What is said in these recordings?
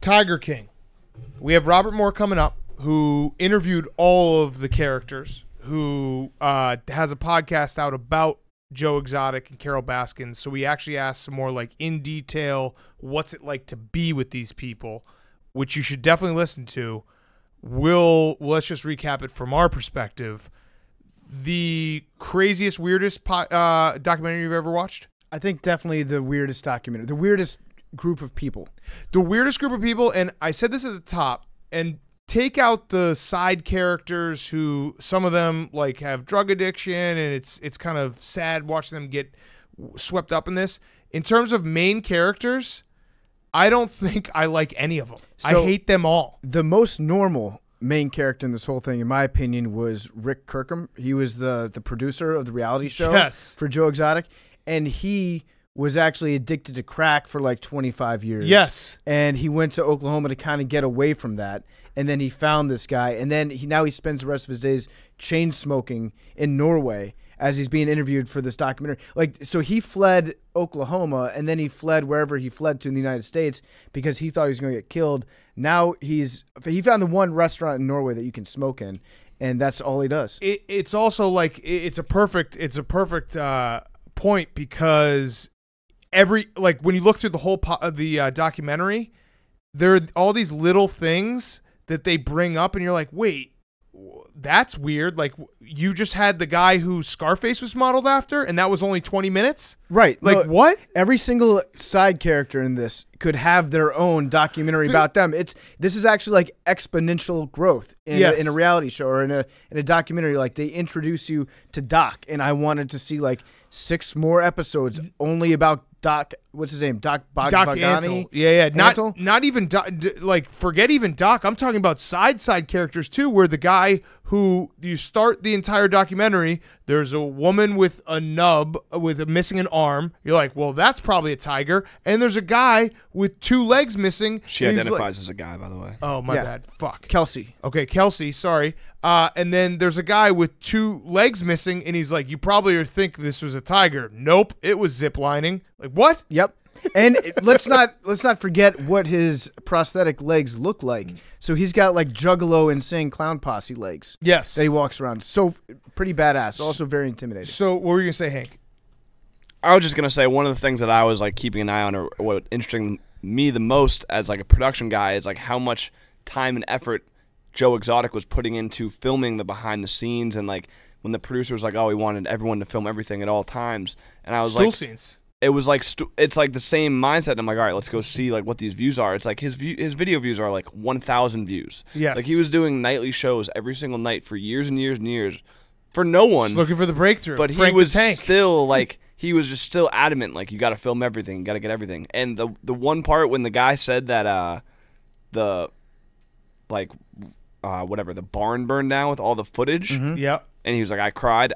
Tiger King. We have Robert Moore coming up, who interviewed all of the characters, who has a podcast out about Joe Exotic and Carol Baskin. So we actually asked some more like in detail, what's it like to be with these people, which you should definitely listen to. Let's just recap it from our perspective. The craziest, weirdest documentary you've ever watched? I think definitely the weirdest documentary. The weirdest group of people. The weirdest group of people, and I said this at the top, and take out the side characters who some of them like have drug addiction, and it's kind of sad watching them get swept up in this. In terms of main characters, I don't think I like any of them. So I hate them all. The most normal main character in this whole thing, in my opinion, was Rick Kirkham. He was the producer of the reality show for Joe Exotic, and he was actually addicted to crack for like 25 years. Yes. And he went to Oklahoma to kind of get away from that. And then he found this guy. And then now he spends the rest of his days chain smoking in Norway as he's being interviewed for this documentary. Like, so he fled Oklahoma, and then he fled wherever he fled to in the United States because he thought he was going to get killed. Now he found the one restaurant in Norway that you can smoke in, and that's all he does. It's also like it's a perfect point, because when you look through the whole documentary, there are all these little things that they bring up, and you're like, wait, that's weird. Like, you just had the guy who Scarface was modeled after, and that was only 20 minutes? Right. Like, what? Every single side character in this could have their own documentary about them. This is actually like exponential growth in a reality show or in a documentary. Like, they introduce you to Doc, and I wanted to see like 6 more episodes only about Doc. What's his name? Doc Antle. Yeah. Not even Doc, forget even Doc. I'm talking about side characters too, where the guy who you start the entire documentary, there's a woman with a nub missing an arm. You're like, well, that's probably a tiger. And there's a guy with 2 legs missing. She identifies as a guy, by the way. Oh, my bad. Fuck. Kelsey. Okay, Kelsey. Sorry. And then there's a guy with 2 legs missing, and he's like, you probably think this was a tiger. Nope, it was ziplining. Like, what? Yep. And let's not forget what his prosthetic legs look like. So he's got like Juggalo Insane Clown Posse legs. Yes. That he walks around. So pretty badass. Also very intimidating. So what were you gonna say, Hank? I was just gonna say one of the things that I was like keeping an eye on, or what interesting me the most as like a production guy, is like how much time and effort Joe Exotic was putting into filming the behind the scenes, and like when the producer was like, oh, he wanted everyone to film everything at all times, and I was Stool like, scenes. It was like it's like the same mindset. And I'm like, all right, let's go see like what these views are. It's like his video views are like 1,000 views. Yes. Like he was doing nightly shows every single night for years and years and years, for no one. Just looking for the breakthrough. But Frank he was the Tank. still like he was just still adamant. Like, you got to film everything. You got to get everything. And the one part when the guy said that the barn burned down with all the footage. Mm-hmm. Yep. And he was like, I cried.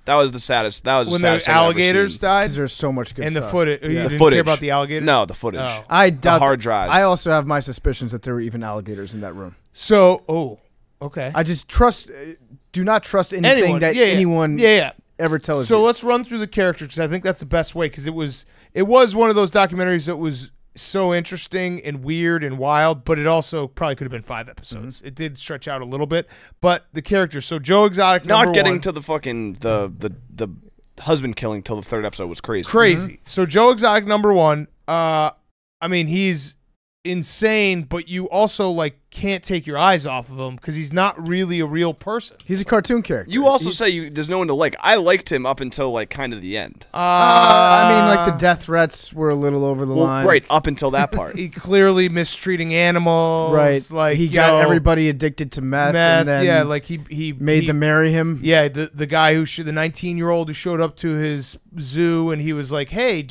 That was the saddest. That was when the saddest the alligators died. Because there's so much good and stuff. the footage. Yeah. You The didn't footage. care about the alligators? No, the footage. Oh. I doubt the hard drives. I also have my suspicions that there were even alligators in that room. So, okay. I just do not trust anything anyone ever tells you. So let's run through the characters, because I think that's the best way, because it was one of those documentaries that was so interesting and weird and wild, but it also probably could have been 5 episodes. Mm-hmm. It did stretch out a little bit, but the characters. So Joe Exotic, not getting to the fucking the husband killing till the 3rd episode was crazy. Mm-hmm. So Joe Exotic #1. I mean, he's insane, but you also like can't take your eyes off of him because he's not really a real person. He's a cartoon character. You also say there's no one to like. I liked him up until like kind of the end. I mean, like the death threats were a little over the line. Right, up until that part. He clearly mistreating animals. Right. Like he got everybody addicted to meth. And then like he made them marry him. Yeah, the guy the 19-year-old who showed up to his zoo, and he was like, "Hey,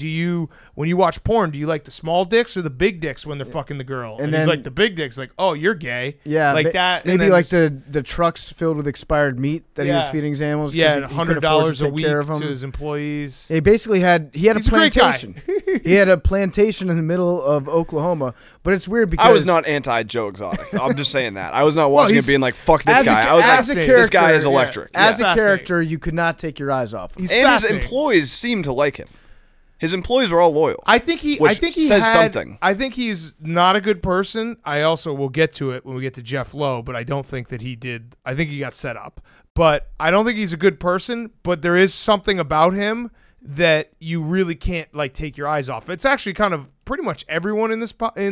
when you watch porn, do you like the small dicks or the big dicks when they're fucking the girl?" And he's like, "The big dicks." Like, "Oh, you're gay." Yeah, like that. Maybe like the trucks filled with expired meat that he was feeding his animals. Yeah, and $100 a week to to his employees. He basically had a plantation. He had a plantation in the middle of Oklahoma. But it's weird because I was not anti Joe Exotic. I'm just saying that. I was not watching it being like, "Fuck this guy." I was like, "This guy is electric." As a character, you could not take your eyes off him. And his employees seem to like him. His employees are all loyal. I think he says something. I think he's not a good person. I also will get to it when we get to Jeff Lowe, but I don't think that he did. I think he got set up. But I don't think he's a good person, but there is something about him that you really can't like take your eyes off. It's actually kind of pretty much everyone in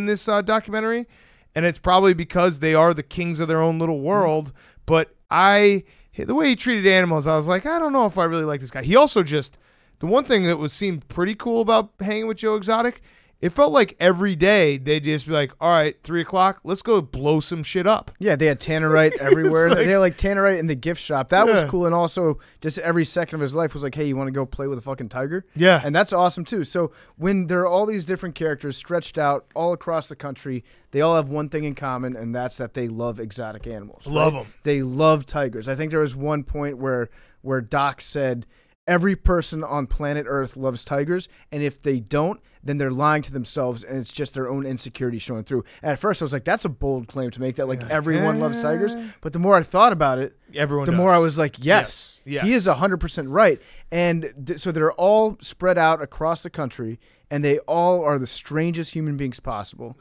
this documentary, and it's probably because they are the kings of their own little world. But the way he treated animals, I was like, I don't know if I really like this guy. He also just the one thing that seemed pretty cool about hanging with Joe Exotic, it felt like every day they'd just be like, all right, 3 o'clock, let's go blow some shit up. Yeah, they had Tannerite everywhere. Like, they had like Tannerite in the gift shop. That was Yeah. cool. And also just every second of his life was like, hey, you want to go play with a fucking tiger? Yeah. And that's awesome too. So when there are all these different characters stretched out all across the country, they all have one thing in common, and that's that they love exotic animals. Love right? 'em. They love tigers. I think there was one point where Doc said, every person on planet Earth loves tigers, and if they don't, then they're lying to themselves, and it's just their own insecurity showing through. And at first, I was like, that's a bold claim to make, that like everyone loves tigers. But the more I thought about it, Everyone the does. more I was like, yes, Yes. he is 100% right. And so they're all spread out across the country, and they all are the strangest human beings possible.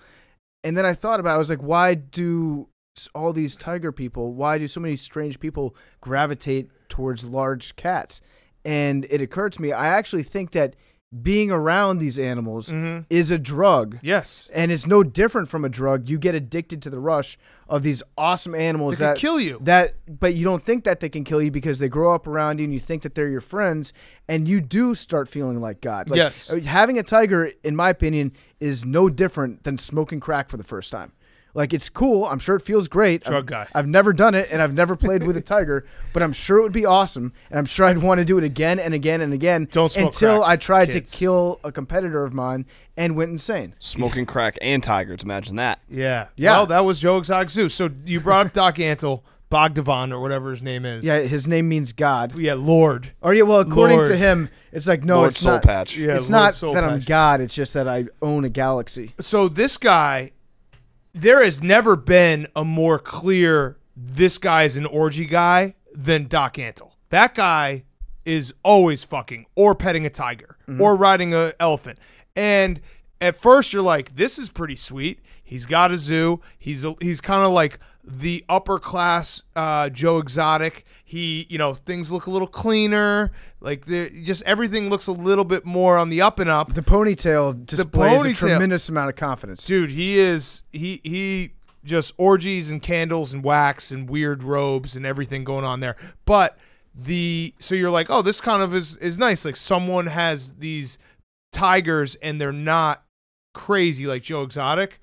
And then I thought about it, I was like, why do all these tiger people, why do so many strange people gravitate towards large cats? And it occurred to me, I actually think that being around these animals is a drug. Yes. And it's no different from a drug. You get addicted to the rush of these awesome animals They can that kill you. But you don't think that they can kill you because they grow up around you and you think that they're your friends, and you do start feeling like God. Like, Yes. having a tiger, in my opinion, is no different than smoking crack for the first time. Like, it's cool. I'm sure it feels great. Drug guy. I've never done it, and I've never played with a tiger, but I'm sure it would be awesome, and I'm sure I'd want to do it again and again and again. Don't smoke until crack, I tried kids. to kill a competitor of mine and went insane. Smoking crack and tigers. Imagine that. Yeah. Yeah. Well, that was Joe Exotic Zoo. So you brought up Doc Antle, Bogdavan, or whatever his name is. Yeah, his name means God. Yeah, Lord. Or yeah, well, according Lord. to him, it's like no, Lord it's Soul not. Patch. Yeah, It's Lord not Soul that I'm Patch. God. It's just that I own a galaxy. So this guy, there has never been a more clear, this guy is an orgy guy than Doc Antle. That guy is always fucking or petting a tiger or riding an elephant. And at first you're like, this is pretty sweet. He's got a zoo. He's kind of like the upper class Joe Exotic. Things look a little cleaner. Like just everything looks a little bit more on the up and up. The ponytail displays a ponytail. tremendous amount of confidence. Dude, he just orgies and candles and wax and weird robes and everything going on there. But so you're like, oh, this kind of is nice. Like someone has these tigers and they're not crazy like Joe Exotic.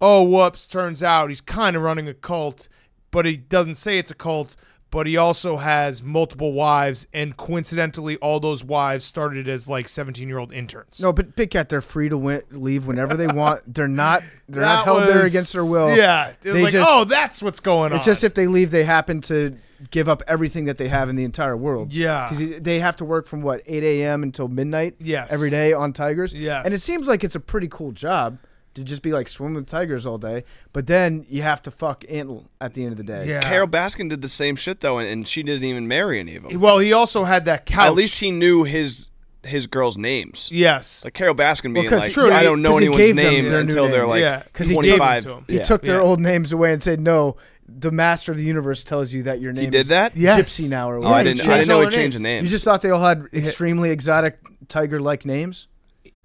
Oh, whoops, turns out he's kind of running a cult, but he doesn't say it's a cult. But he also has multiple wives, and coincidentally, all those wives started as like 17-year-old interns. No, but Big Cat, they're free to leave whenever they want. They're not That held there was- against their will. Yeah, it was They like, just- oh, that's what's going on. It's just if they leave, they happen to give up everything that they have in the entire world. Yeah. Because they have to work from, 8 a.m. until midnight Yes. every day on tigers? Yes. And it seems like it's a pretty cool job to just be like swimming with tigers all day. But then you have to fuck Antle at the end of the day. Yeah. Carol Baskin did the same shit though, and she didn't even marry any of them. Well, he also had that couch. At least he knew his girls' names. Yes. Like Carol Baskin being 'cause like, true, I don't know 'cause he anyone's gave them name their new until they're names. like Yeah, 'cause he gave them 25. to him. He Yeah. took their Yeah. old names away and said, no, the master of the universe tells you that your name He did is that? Yes. Gypsy now or Oh, whatever. I didn't changed know all he their changed the names. names. You just thought they all had extremely exotic tiger-like names?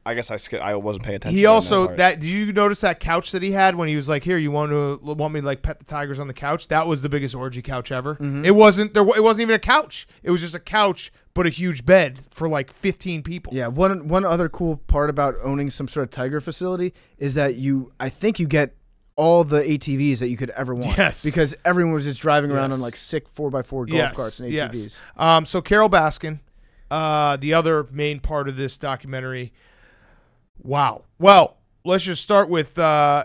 I guess I wasn't paying attention. He to also part. did you notice that couch that he had when he was like, "Here, you want me to like pet the tigers on the couch?" That was the biggest orgy couch ever. Mm-hmm. It wasn't even a couch. It was just a couch but a huge bed for like 15 people. Yeah, one other cool part about owning some sort of tiger facility is that I think you get all the ATVs that you could ever want. Yes. Because everyone was just driving around Yes. on like sick 4x4 golf Yes, carts and ATVs. yes. So Carol Baskin, the other main part of this documentary. Wow. Well, let's just start with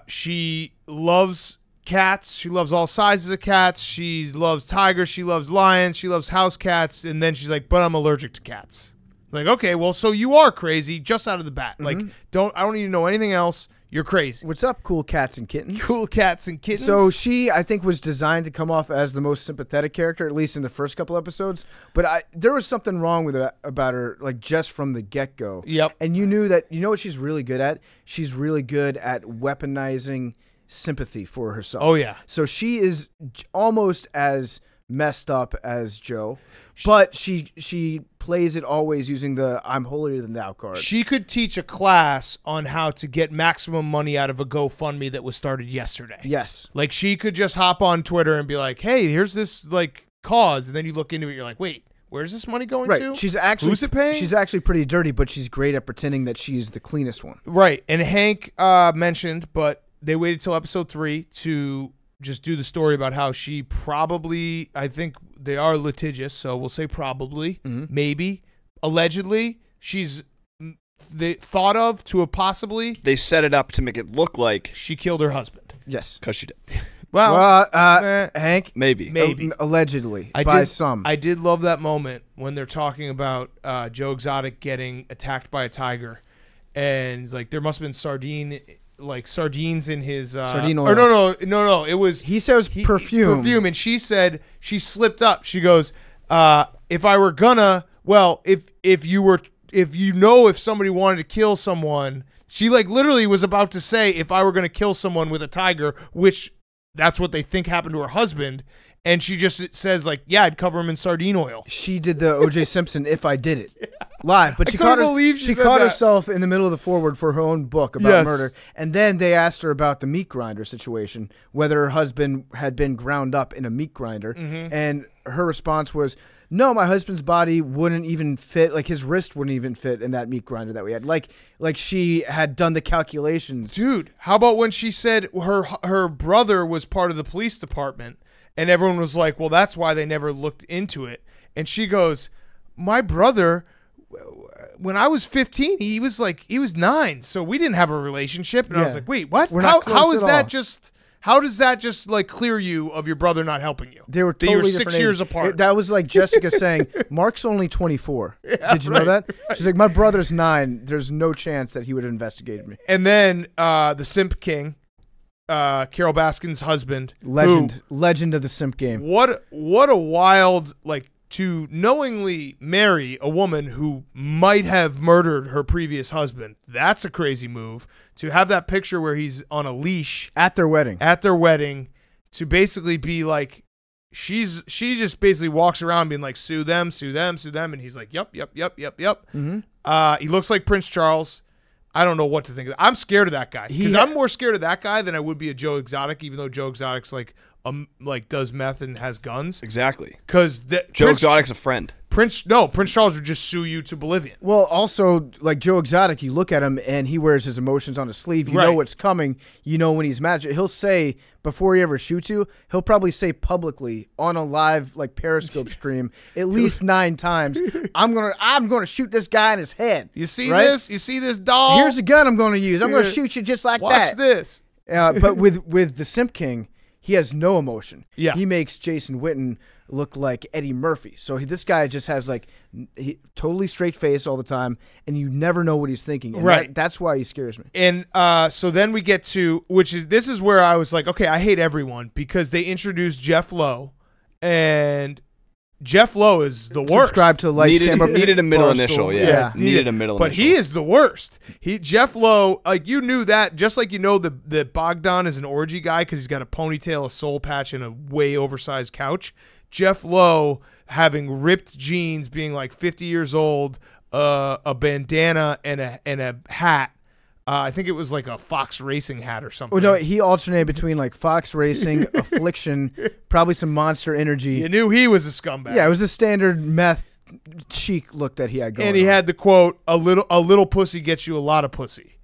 she loves cats. She loves all sizes of cats. She loves tigers. She loves lions. She loves house cats. And then she's like, but I'm allergic to cats. Like, okay, well, so you are crazy just out of the bat. Like, I don't need to know anything else. You're crazy. What's up, cool cats and kittens? Cool cats and kittens. So she, I think, was designed to come off as the most sympathetic character, at least in the first couple episodes. But there was something wrong with it about her, like just from the get-go. Yep. And you knew that. You know what she's really good at? She's really good at weaponizing sympathy for herself. Oh, yeah. So she is almost as messed up as Joe, but she plays it always using the "I'm holier than thou" card. She could teach a class on how to get maximum money out of a GoFundMe that was started yesterday. Yes. Like she could just hop on Twitter and be like, "Hey, here's this like cause," and then you look into it, you're like, "Wait, where's this money going to?" She's actually Who's it paying? She's actually pretty dirty, but she's great at pretending that she's the cleanest one. Right. And Hank mentioned, but they waited till episode 3 to just do the story about how she probably, I think they are litigious, so we'll say probably, maybe, allegedly, she's thought of to a possibly. They set it up to make it look like She killed her husband. Yes. because she did. Well, Hank, Maybe. allegedly I by did, some. I did love that moment when they're talking about Joe Exotic getting attacked by a tiger, and like there must have been sardines in his Sardine Or oil. no. It was He says perfume. Perfume, and she said she slipped up. She goes, "If I were gonna, well, if somebody wanted to kill someone." She like literally was about to say, "If I were gonna kill someone with a tiger," which that's what they think happened to her husband. And she just says like, "Yeah, I'd cover him in sardine oil." She did the O.J. Simpson "If I Did It" live, but I she couldn't caught believe she said caught that. herself in the middle of the foreword for her own book about Yes. murder, and then they asked her about the meat grinder situation, whether her husband had been ground up in a meat grinder, and her response was, "No, my husband's body wouldn't even fit. Like his wrist wouldn't even fit in that meat grinder that we had. Like she had done the calculations." Dude, how about when she said her brother was part of the police department, and everyone was like, "Well, that's why they never looked into it." And she goes, "My brother, when I was 15, he was 9, so we didn't have a relationship." And I was Yeah. like, "Wait, what? We're not close how is at that all. just? How does that just like clear you of your brother not helping you? They were That totally you were different 6 years ages. apart." That was like Jessica saying, "Mark's only 24." Did you know that? She's like, "My brother's 9. There's no chance that he would have investigated me." And then the Simp King, Carol Baskin's husband, Legend of the simp game. What a wild, like, to knowingly marry a woman who might have murdered her previous husband. That's a crazy move. To have that picture where he's on a leash At their wedding. at their wedding, to basically be like, she just basically walks around being like, sue them, and he's like, yep. He looks like Prince Charles. I don't know what to think of that. I'm scared of that guy because I'm more scared of that guy than I would be a Joe Exotic, even though Joe Exotic's like does meth and has guns. Exactly. Because Joe Exotic's a friend. Prince Charles would just sue you to Bolivian. Well, also, like Joe Exotic, you look at him and he wears his emotions on his sleeve. You know Right. what's coming. You know when he's mad. He'll say, before he ever shoots you, he'll probably say publicly on a live like Periscope stream at least 9 times, I'm gonna shoot this guy in his head. You see right? this? You see this doll? Here's a gun I'm gonna use. I'm gonna Here. shoot you just like Watch that. this. But with the Simp King, he has no emotion. Yeah. He makes Jason Witten look like Eddie Murphy. So this guy just has like totally straight face all the time, and you never know what he's thinking. And Right. that's why he scares me. And so then we get to, this is where I was like, okay, I hate everyone because they introduced Jeff Lowe, and Jeff Lowe is the worst. Subscribe to Lights Camera. Needed a middle Barstool. initial, yeah. Needed a middle But initial. he is the worst. Jeff Lowe, like you knew that, just like you know that Bogdan is an orgy guy because he's got a ponytail, a soul patch, and a way oversized couch. Jeff Lowe having ripped jeans, being like 50 years old, a bandana and a hat. I think it was like a Fox Racing hat or something. Oh no, he alternated between like Fox Racing, Affliction, probably some Monster Energy. You knew he was a scumbag. Yeah, it was a standard meth chic look that he had going. And he on. had the quote, a little pussy gets you a lot of pussy.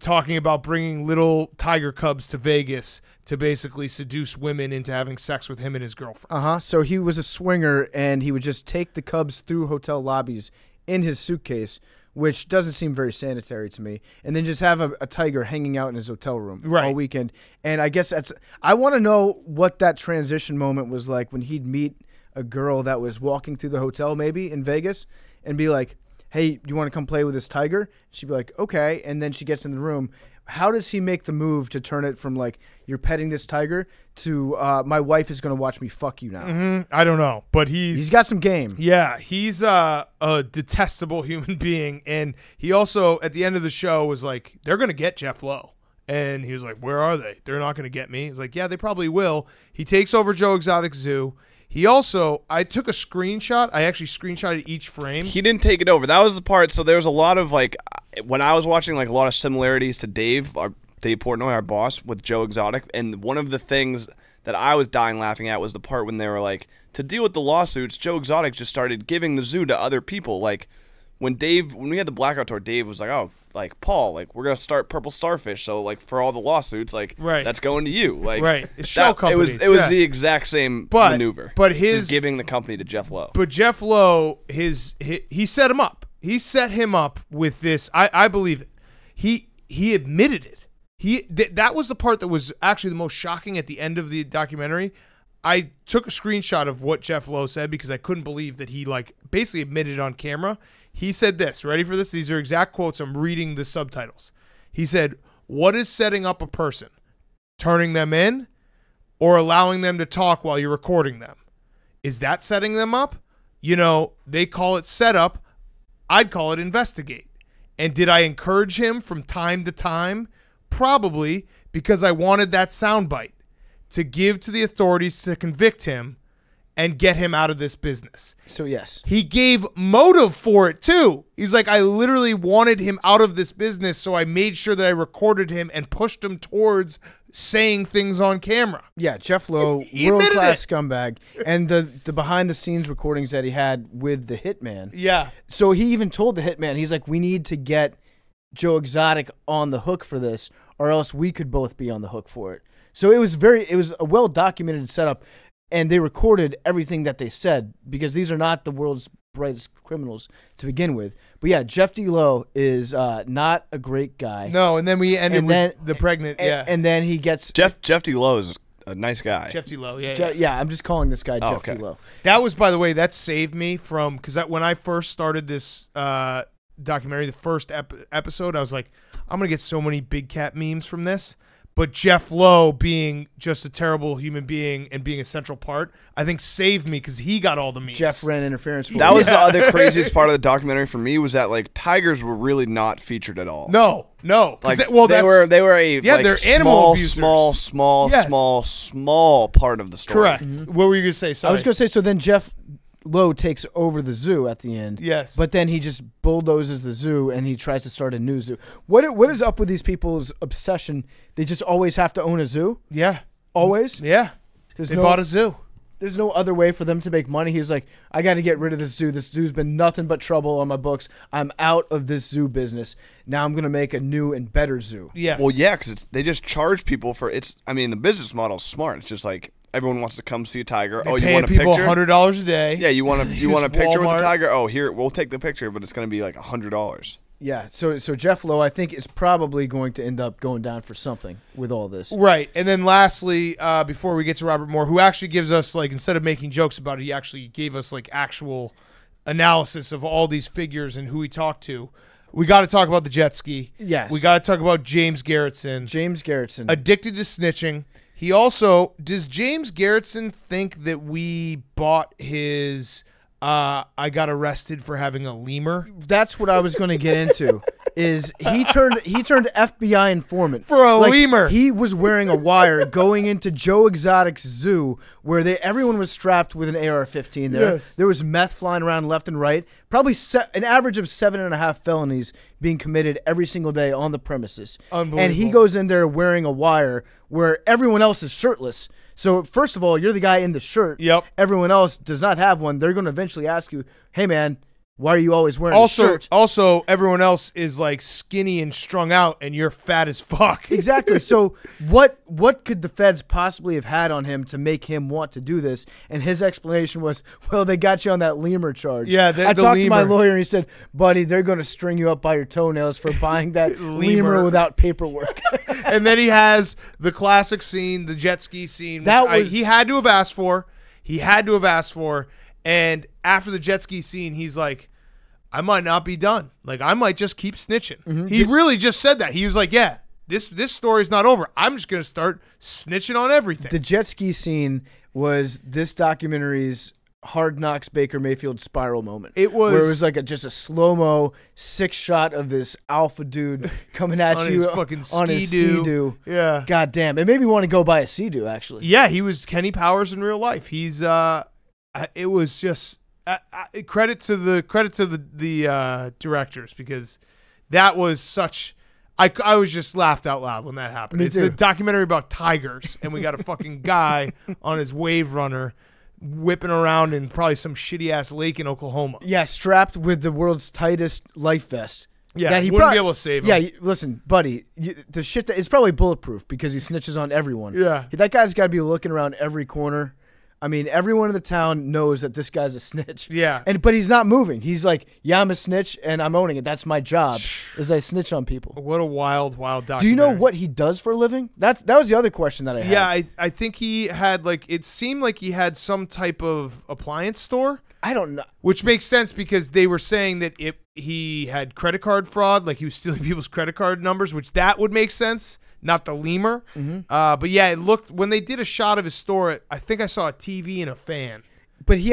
Talking about bringing little tiger cubs to Vegas to basically seduce women into having sex with him and his girlfriend. So he was a swinger, and he would just take the cubs through hotel lobbies in his suitcase, which doesn't seem very sanitary to me, and then just have a tiger hanging out in his hotel room all weekend. And I guess I want to know what that transition moment was like when he'd meet a girl that was walking through the hotel maybe in Vegas and be like, "Hey, you want to come play with this tiger?" She'd be like, "Okay." And then she gets in the room. how does he make the move to turn it from like you're petting this tiger to my wife is going to watch me fuck you now? I don't know, but he's got some game. Yeah, he's a detestable human being, and he also at the end of the show was like, "They're gonna get Jeff Lowe," and he was like, "Where are they? They're not gonna get me." He's like, "Yeah, they probably will." He takes over Joe Exotic Zoo. He also, I took a screenshot. I actually screenshotted each frame. He didn't take it over. That was the part. So there was a lot of like, when I was watching, like a lot of similarities to Dave Portnoy, our boss, with Joe Exotic. And one of the things that I was dying laughing at was the part when they were like, to deal with the lawsuits, Joe Exotic just started giving the zoo to other people. Like when we had the Blackout Tour, Dave was like, oh, like Paul, like we're gonna start Purple Starfish, so like for all the lawsuits, like that's going to you, like It's shell companies. It was the exact same maneuver, but just giving the company to Jeff Lowe. But Jeff Lowe, he set him up. He set him up with this. I believe it. He admitted it. That was the part that was actually the most shocking at the end of the documentary. I took a screenshot of what Jeff Lowe said because I couldn't believe that he like basically admitted on camera. He said this, ready for this? These are exact quotes. I'm reading the subtitles. He said, "What is setting up a person? Turning them in or allowing them to talk while you're recording them? Is that setting them up? You know, they call it setup. I'd call it investigate. And did I encourage him from time to time? Probably, because I wanted that soundbite to give to the authorities to convict him and get him out of this business." So yes, he gave motive for it too. He's like, I literally wanted him out of this business, so I made sure that I recorded him and pushed him towards saying things on camera. Yeah, Jeff Lowe, world-class scumbag, and the behind-the-scenes recordings that he had with the Hitman. Yeah. So he even told the Hitman, he's like, we need to get Joe Exotic on the hook for this, or else we could both be on the hook for it. So it was a well-documented setup. And they recorded everything that they said because these are not the world's brightest criminals to begin with. But yeah, Jeff D. Lowe is not a great guy. No, and then we ended with the pregnant. And then he gets Jeff D. Lowe is a nice guy. Jeff D. Lowe, yeah. I'm just calling this guy Jeff D. Lowe. That was, by the way, that saved me from because when I first started this documentary, the first episode, I was like, I'm gonna get so many Big Cat memes from this. But Jeff Lowe being just a terrible human being and being a central part, I think saved me because he got all the memes. Jeff ran interference. That was the other craziest part of the documentary for me was that like tigers were really not featured at all. No. Like they were they're animal abusers. small part of the story. Correct. Mm-hmm. What were you gonna say? Sorry. I was gonna say. So then Jeff Lowe takes over the zoo at the end. Yes. But then he just bulldozes the zoo and he tries to start a new zoo. What is up with these people's obsession? They just always have to own a zoo? Yeah. Always? Yeah. They bought a zoo. There's no other way for them to make money. He's like, I got to get rid of this zoo. This zoo's been nothing but trouble on my books. I'm out of this zoo business. Now I'm going to make a new and better zoo. Yes. Well, yeah, because they just charge people for it's. I mean, the business model's smart. It's just like everyone wants to come see a tiger. They you want a people picture? $100 a day. Yeah, you want a picture with Walmart. the tiger? Oh, here we'll take the picture, but it's going to be like $100. Yeah, so Jeff Lowe, I think, is probably going to end up going down for something with all this. Right. And then lastly, before we get to Robert Moore, who actually gives us, like, instead of making jokes about it, he actually gave us, like, actual analysis of all these figures and who he talked to. We got to talk about the jet ski. Yes. We got to talk about James Garretson. James Garretson. Addicted to snitching. He also, does James Garretson think that we bought his... I got arrested for having a lemur. That's what I was going to get into. Is he turned FBI informant for a lemur? He was wearing a wire going into Joe Exotic's zoo, where everyone was strapped with an AR-15. There was meth flying around left and right. Probably an average of 7.5 felonies being committed every single day on the premises. Unbelievable. And he goes in there wearing a wire where everyone else is shirtless. So first of all, you're the guy in the shirt. Yep. Everyone else does not have one. They're going to eventually ask you, "Hey man, why are you always wearing a shirt?" Also, everyone else is like skinny and strung out, and you're fat as fuck. Exactly. So what could the feds possibly have had on him to make him want to do this? And his explanation was, well, they got you on that lemur charge. Yeah, I talked to my lawyer, and he said, buddy, they're going to string you up by your toenails for buying that lemur without paperwork. And then he has the classic scene, the jet ski scene, he had to have asked for. And after the jet ski scene, he's like, I might not be done. Like, I might just keep snitching. Mm-hmm. He really just said that. He was like, yeah, this story's not over. I'm just gonna start snitching on everything. The jet ski scene was this documentary's Hard Knocks Baker Mayfield spiral moment. It was where it was like just a slow-mo 6-shot of this alpha dude coming at on you his fucking on his Ski-Doo. Sea-Doo. Yeah. God damn. It made me want to go buy a Sea-Doo, actually. Yeah, he was Kenny Powers in real life. He's it was just credit to the directors, because that was such. I was just laughed out loud when that happened. Me It's too. a documentary about tigers, and we got a fucking guy on his wave runner whipping around in probably some shitty ass lake in Oklahoma. Yeah, strapped with the world's tightest life vest. Yeah, that he wouldn't be able to save him. Yeah, listen, buddy, the shit that it's probably bulletproof because he snitches on everyone. Yeah. That guy's got to be looking around every corner. I mean, everyone in the town knows that this guy's a snitch. Yeah. But he's not moving. He's like, yeah, I'm a snitch and I'm owning it. That's my job, is I snitch on people. What a wild documentary. Do you know what he does for a living? That was the other question that I had. Yeah, I think he had it seemed like he had some type of appliance store. I don't know. Which makes sense because they were saying that he had credit card fraud, like he was stealing people's credit card numbers, which that would make sense, not the lemur. Mm-hmm. But yeah, it looked, when they did a shot of his store, I think I saw a TV and a fan. But he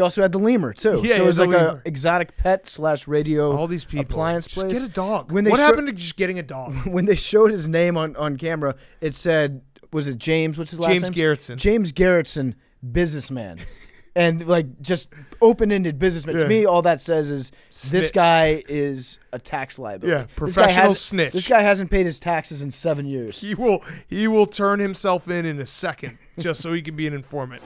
also had the lemur too. Yeah, so it was the like lemur. a exotic pet / radio All these people. appliance Just place. get a dog. When they What show- happened to just getting a dog? When they showed his name on camera, it said, was it James? What's his last name? James Garrettson. James Garrettson, businessman. And just open-ended businessman. Yeah. To me, all that says is this Snitch. guy is a tax liability. Yeah, This guy professional hasn't- snitch. This guy hasn't paid his taxes in 7 years. He will turn himself in a second just so he can be an informant.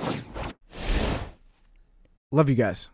Love you guys.